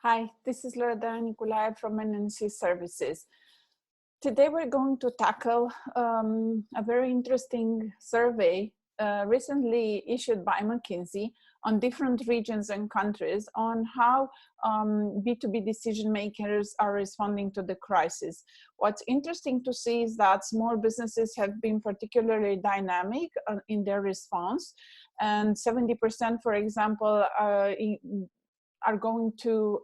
Hi, this is Loredana Nicolae from NNC Services. Today we're going to tackle a very interesting survey recently issued by McKinsey on different regions and countries on how B2B decision makers are responding to the crisis. What's interesting to see is that small businesses have been particularly dynamic in their response, and 70%, for example, are going to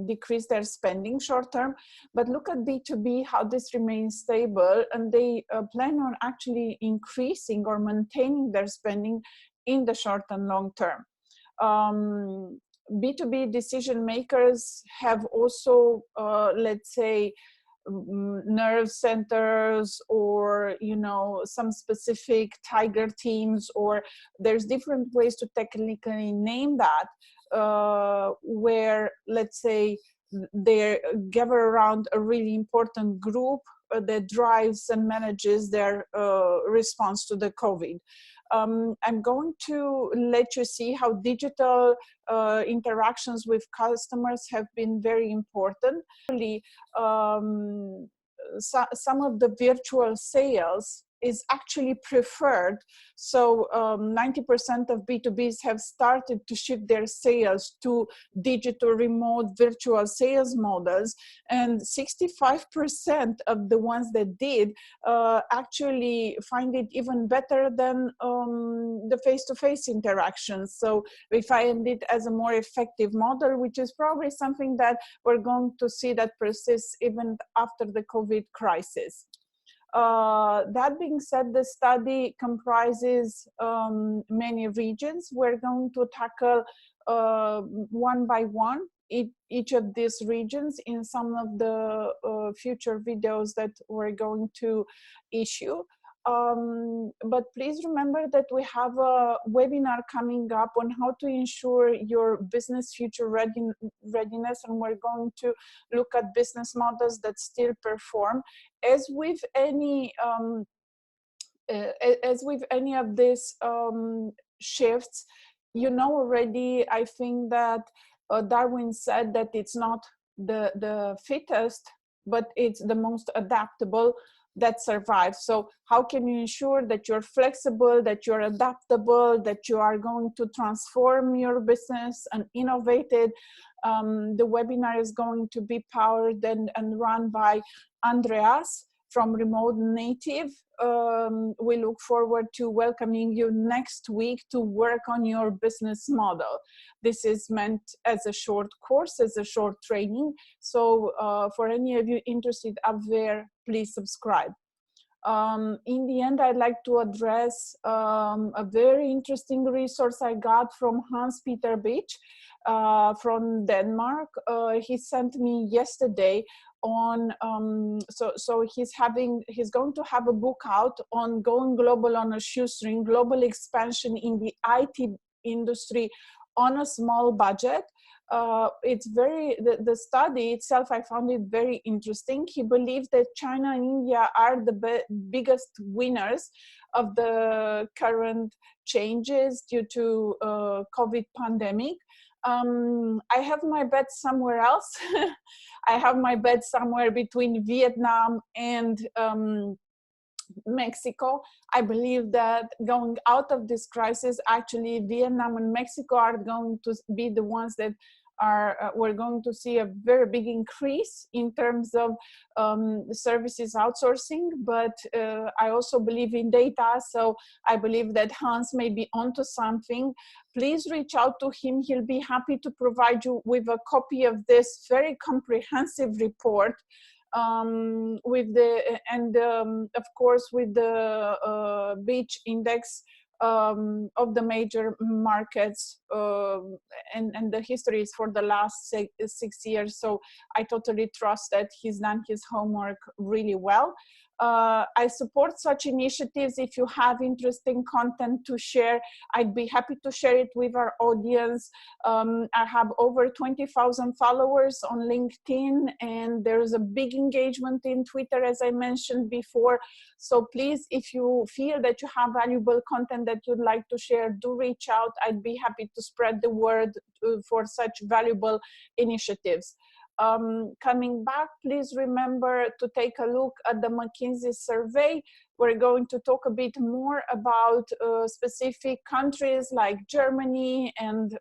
decrease their spending short term. But look at B2B, how this remains stable, and they plan on actually increasing or maintaining their spending in the short and long term. B2B decision makers have also, let's say, nerve centers, or some specific tiger teams, or there's different ways to technically name that, where, let's say, they gather around a really important group that drives and manages their response to the COVID. I'm going to let you see how digital interactions with customers have been very important. Um, some of the virtual sales is actually preferred. So 90% of B2Bs have started to shift their sales to digital remote virtual sales models, and 65% of the ones that did actually find it even better than the face-to-face interactions. So we find it as a more effective model, which is probably something that we're going to see that persists even after the COVID crisis. That being said, the study comprises many regions. We're going to tackle one by one each of these regions in some of the future videos that we're going to issue. But please remember that we have a webinar coming up on how to ensure your business future readiness, and we're going to look at business models that still perform. As with any of these shifts, already, I think that Darwin said that it's not the fittest, but it's the most adaptable that survives. So how can you ensure that you're flexible, that you're adaptable, that you are going to transform your business and innovate it? The webinar is going to be powered and run by Andreas from Remote Native. We look forward to welcoming you next week to work on your business model. This is meant as a short course, as a short training. So for any of you interested up there, please subscribe. In the end, I'd like to address a very interesting resource I got from Hans-Peter Beach from Denmark. He sent me yesterday on so he's going to have a book out on going global on a shoestring, global expansion in the IT industry on a small budget. It's the study itself, I found it very interesting. He believes that China and India are the biggest winners of the current changes due to COVID pandemic. I have my bet somewhere else. I have my bet somewhere between Vietnam and Mexico. I believe that going out of this crisis, actually Vietnam and Mexico are going to be the ones that are we're going to see a very big increase in terms of services outsourcing. But I also believe in data, so I believe that Hans may be onto something. Please reach out to him. He'll be happy to provide you with a copy of this very comprehensive report, with the of course with the Beach Index of the major markets, and the histories for the last 6 years. So I totally trust that he's done his homework really well. I support such initiatives. If you have interesting content to share, I'd be happy to share it with our audience. I have over 20,000 followers on LinkedIn, and there's a big engagement in Twitter, as I mentioned before. So please, if you feel that you have valuable content that you'd like to share, do reach out. I'd be happy to spread the word for such valuable initiatives. Coming back, please remember to take a look at the McKinsey survey. We're going to talk a bit more about specific countries like Germany and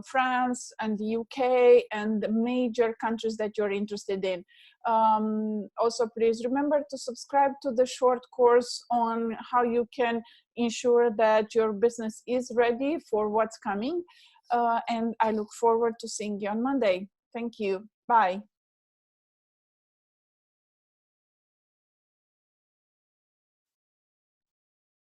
France and the UK and the major countries that you're interested in. Also, please remember to subscribe to the short course on how you can ensure that your business is ready for what's coming. And I look forward to seeing you on Monday. Thank you. Bye.